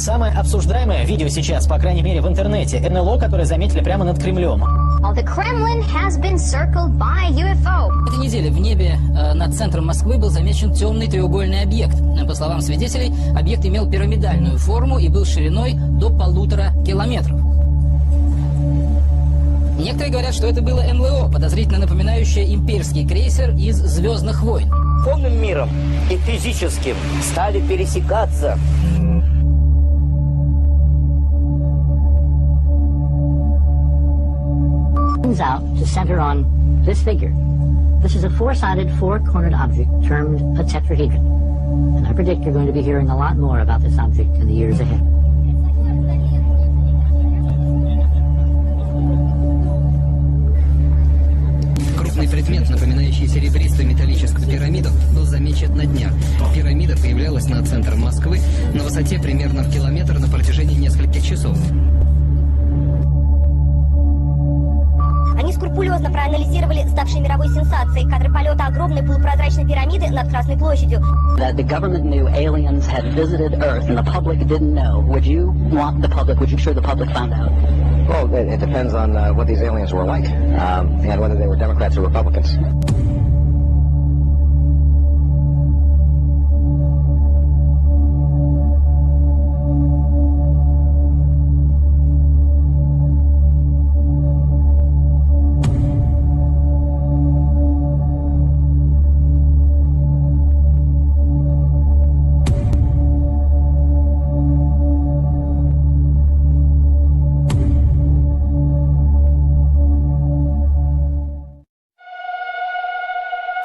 Самое обсуждаемое видео сейчас, по крайней мере в интернете, НЛО, которое заметили прямо над Кремлем. The Kremlin has been circled by UFO. Этой неделе в небе над центром Москвы был замечен темный треугольный объект. По словам свидетелей, объект имел пирамидальную форму и был шириной до 1,5 километров. Некоторые говорят, что это было НЛО, подозрительно напоминающее имперский крейсер из «Звездных войн». Духовным миром и физическим стали пересекаться. Out to center on this figure. This is a four-sided, four-cornered object termed a tetrahedron. And I predict you're going to be hearing a lot more about this object in the years ahead. Крупный предмет, напоминающий серебристую металлическую пирамиду, был замечен на днях. Пирамида появлялась над центром Москвы на высоте примерно в километр на протяжении нескольких часов. Они скрупулезно проанализировали ставшие мировой сенсацией кадры полета огромной полупрозрачной пирамиды над Красной площадью. That the government knew aliens had visited Earth and the public didn't know. Would you sure the public found out? Well, it depends on what these aliens were like, and whether they were Democrats or Republicans.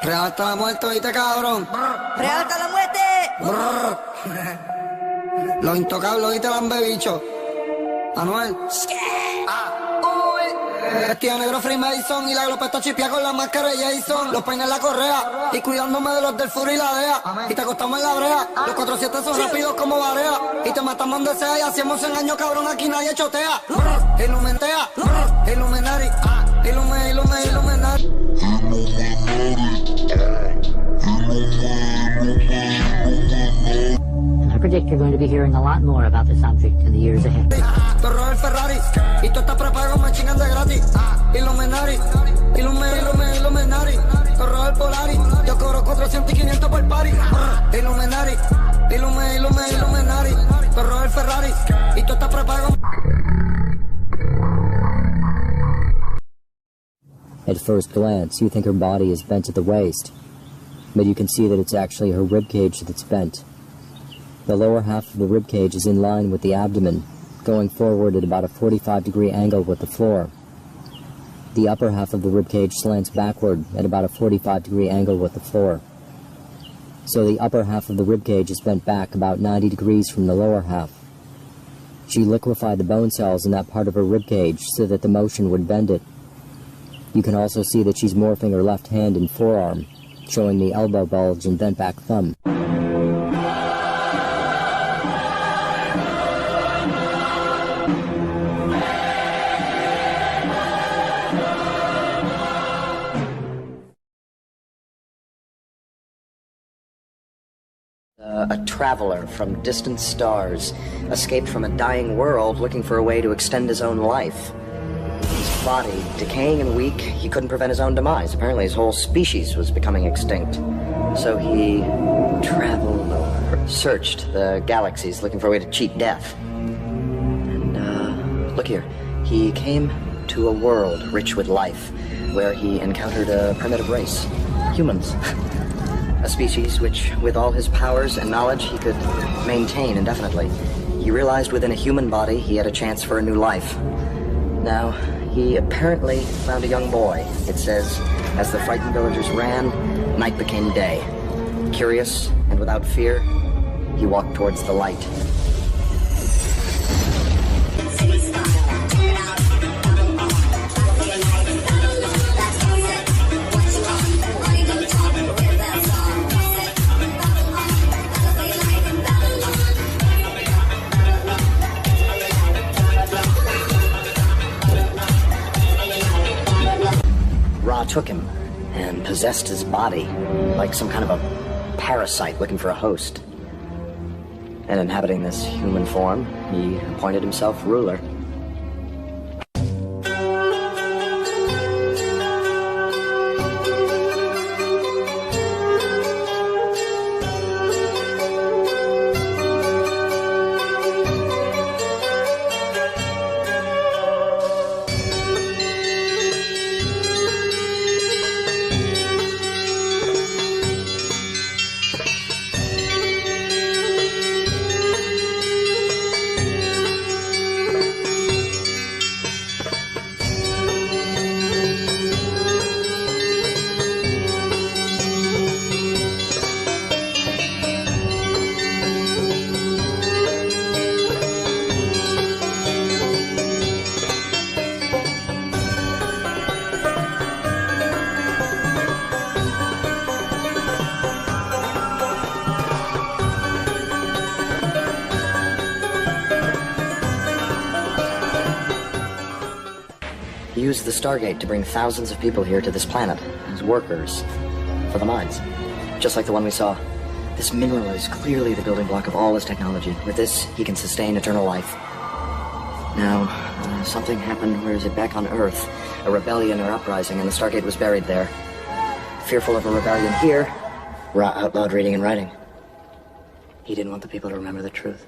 Real hasta la muerte, ¿oíste, cabrón? ¡Real hasta la muerte! Los intocables, ¿oíste, lambebicho? Anuel. Vestido de negro Free Mason y la glopeta chipia con la máscara de Jason. Los peines en la correa y cuidándome de los del furo y la DEA. Y te acostamos en la brea. Los 4-7 son rápidos como barea. Y te matamos donde sea y hacemos 100 años, cabrón, aquí nadie chotea. Ilumentea, Illuminati, Illuminati. And I predict you're going to be hearing a lot more about this object in the years ahead. Torro el Ferrari y tú estás prepago, me chingan de gratis. Illuminati, Illuminati. Torro el Polari, yo cobro 400 y 500 por party. Illuminati, Illuminati. Torro el Ferrari y tú estás prepago. At first glance, you think her body is bent at the waist, but you can see that it's actually her ribcage that's bent. The lower half of the ribcage is in line with the abdomen, going forward at about a 45-degree angle with the floor. The upper half of the ribcage slants backward at about a 45-degree angle with the floor. So the upper half of the ribcage is bent back about 90 degrees from the lower half. She liquefied the bone cells in that part of her ribcage so that the motion would bend it. You can also see that she's morphing her left hand and forearm, showing the elbow bulge and bent back thumb. A traveler from distant stars, escaped from a dying world looking for a way to extend his own life. His body decaying and weak, he couldn't prevent his own demise. Apparently his whole species was becoming extinct. So he traveled or searched the galaxies looking for a way to cheat death. And look here, he came to a world rich with life, where he encountered a primitive race, humans. A species which, with all his powers and knowledge, he could maintain indefinitely. He realized within a human body he had a chance for a new life. Now, he apparently found a young boy. It says, as the frightened villagers ran, night became day. Curious and without fear, he walked towards the light. Ra took him and possessed his body like some kind of a parasite looking for a host. And inhabiting this human form, he appointed himself ruler. He used the Stargate to bring thousands of people here to this planet as workers for the mines. Just like the one we saw. This mineral is clearly the building block of all his technology. With this, he can sustain eternal life. Now, something happened, where is it, back on Earth? A rebellion or uprising, and the Stargate was buried there. Fearful of a rebellion here, Ra outlawed reading and writing. He didn't want the people to remember the truth.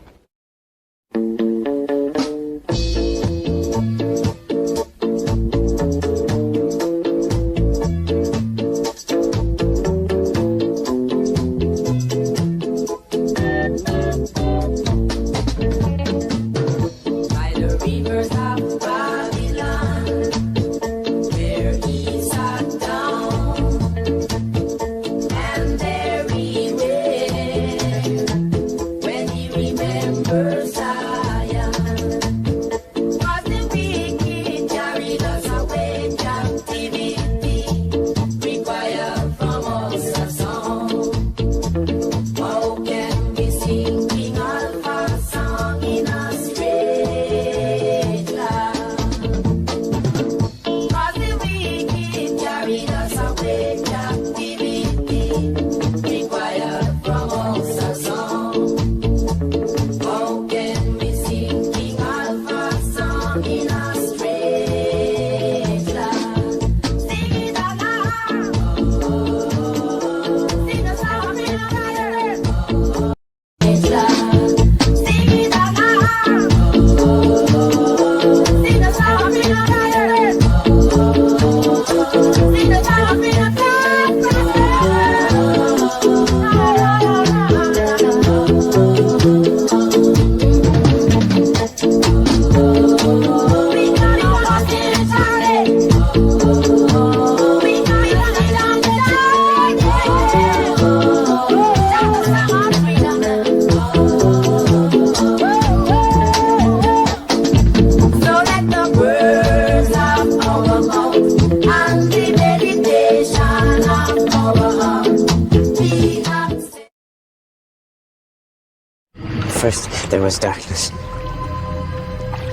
First, there was darkness.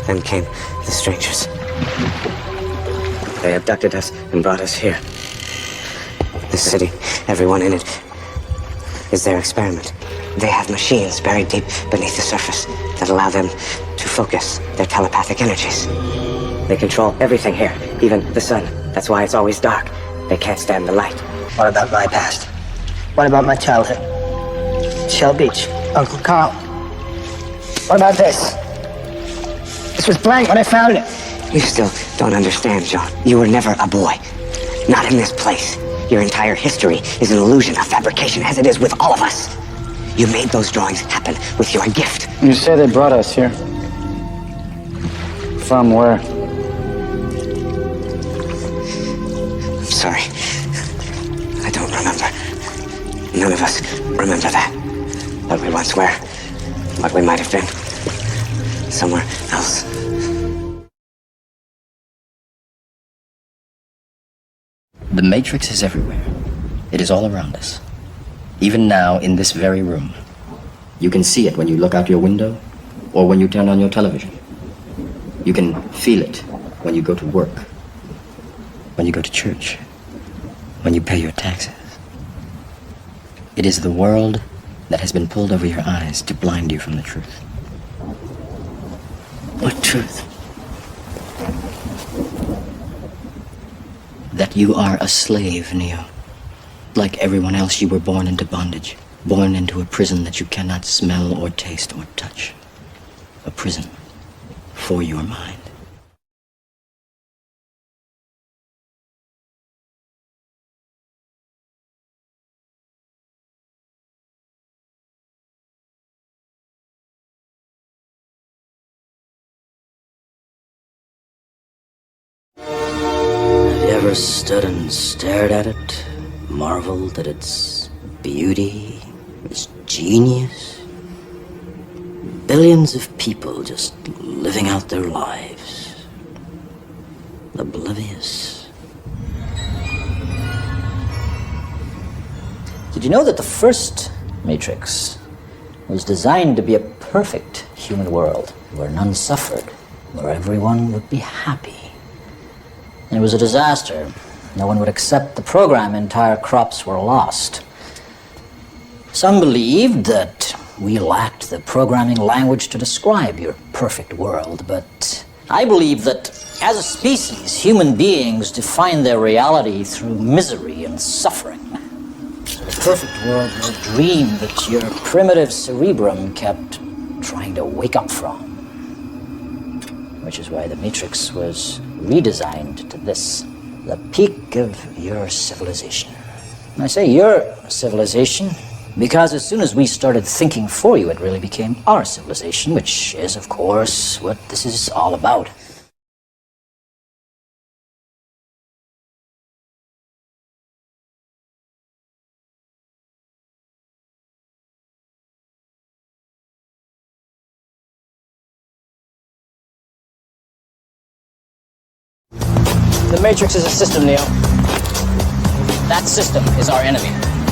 Then came the strangers. They abducted us and brought us here. This city, everyone in it, is their experiment. They have machines buried deep beneath the surface that allow them to focus their telepathic energies. They control everything here, even the sun. That's why it's always dark. They can't stand the light. What about my past? What about my childhood? Shell Beach, Uncle Carl. What about this? This was blank when I found it. You still don't understand, John. You were never a boy. Not in this place. Your entire history is an illusion, a fabrication, as it is with all of us. You made those drawings happen with your gift. You say they brought us here. From where? I'm sorry. I don't remember. None of us remember that. What we once were. What we might have been. Somewhere else. The Matrix is everywhere. It is all around us. Even now, in this very room. You can see it when you look out your window or when you turn on your television. You can feel it when you go to work, when you go to church, when you pay your taxes. It is the world that has been pulled over your eyes to blind you from the truth. What truth? That you are a slave, Neo. Like everyone else, you were born into bondage. Born into a prison that you cannot smell or taste or touch. A prison for your mind. Have you ever stood and stared at it, marveled at its beauty, its genius? Billions of people just living out their lives, oblivious. Did you know that the first Matrix was designed to be a perfect human world where none suffered, where everyone would be happy? And it was a disaster. No one would accept the program. Entire crops were lost. Some believed that we lacked the programming language to describe your perfect world, but I believe that as a species, human beings define their reality through misery and suffering. The perfect world was a dream that your primitive cerebrum kept trying to wake up from. Which is why the Matrix was redesigned to this, the peak of your civilization. And I say your civilization because as soon as we started thinking for you, it really became our civilization, which is, of course, what this is all about. The Matrix is a system, Neo. That system is our enemy.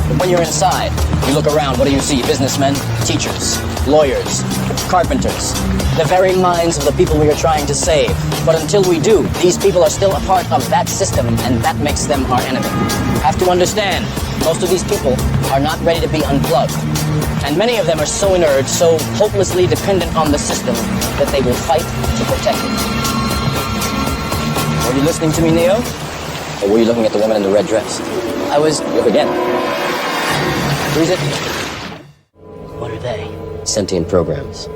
But when you're inside, you look around, what do you see? Businessmen, teachers, lawyers, carpenters, the very minds of the people we are trying to save. But until we do, these people are still a part of that system, and that makes them our enemy. You have to understand, most of these people are not ready to be unplugged. And many of them are so inert, so hopelessly dependent on the system, that they will fight to protect it. Were you listening to me, Neo? Or were you looking at the woman in the red dress? I was... Look again. Freeze it. What are they? Sentient programs.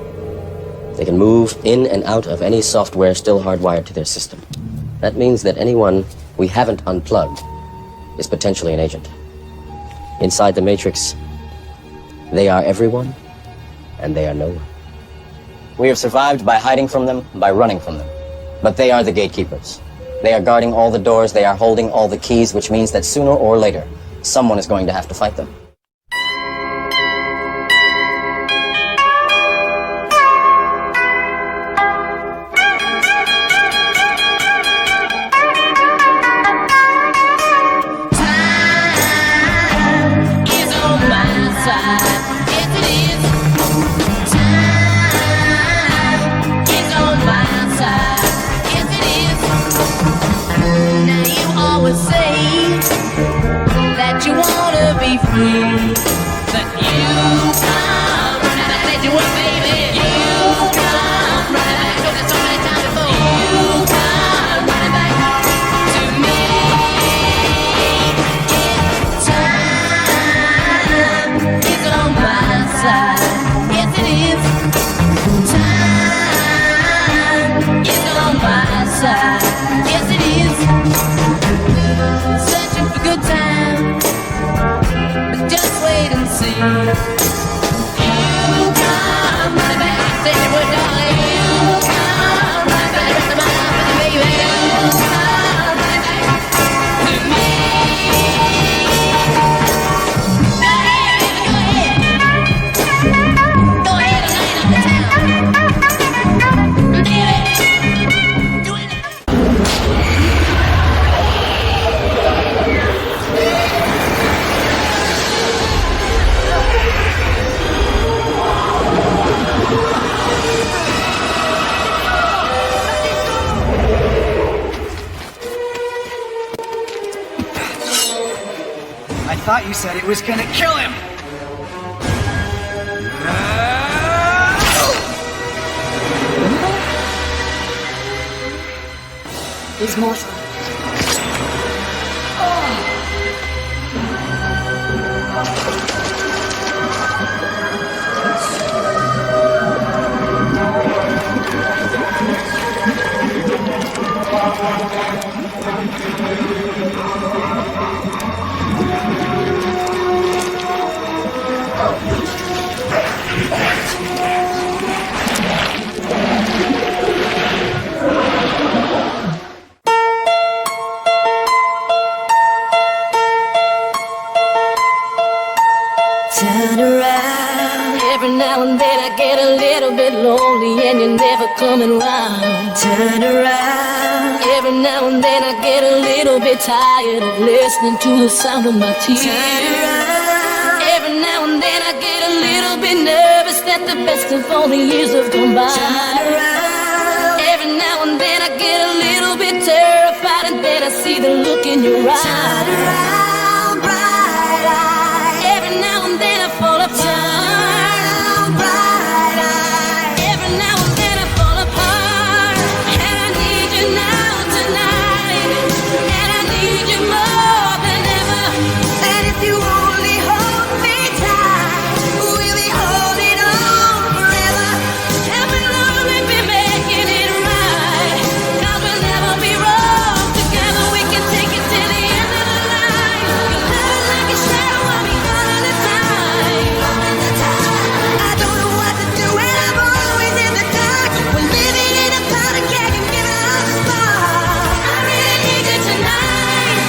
They can move in and out of any software still hardwired to their system. That means that anyone we haven't unplugged is potentially an agent. Inside the Matrix, they are everyone, and they are no one. We have survived by hiding from them, by running from them. But they are the gatekeepers. They are guarding all the doors, they are holding all the keys, which means that sooner or later, someone is going to have to fight them. I thought you said it was gonna kill him! is mortal. Turn around. Every now and then I get a little bit lonely and you're never coming round. Turn around. Every now and then I get a little bit tired of listening to the sound of my tears. Turn around. Every now and then I get a little bit nervous that the best of all the years have gone by. Turn around. Every now and then I get a little bit terrified and then I see the look in your eyes. Turn around, bright eyes. Every now and then I fall apart. Turn bright eyes. Every now and then I fall apart. And I need you now tonight. And I need you more than ever. And if you only hold me tight, we'll be holding on forever. And we'll only be making it right. 'Cause we'll never be wrong. Together we can take it to the end of the line. Your love is like a shadow of me all of the time. I don't know what to do and I'm always in the dark. We're living in a powder keg and giving up the spark. I really need you tonight.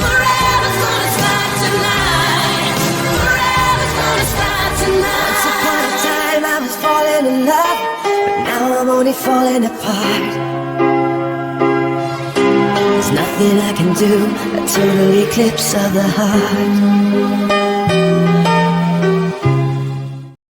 Forever's gonna start tonight. Forever's gonna start tonight. Once upon a time I was falling in love, but now I'm only falling apart. There's nothing I can do, a total eclipse of the heart.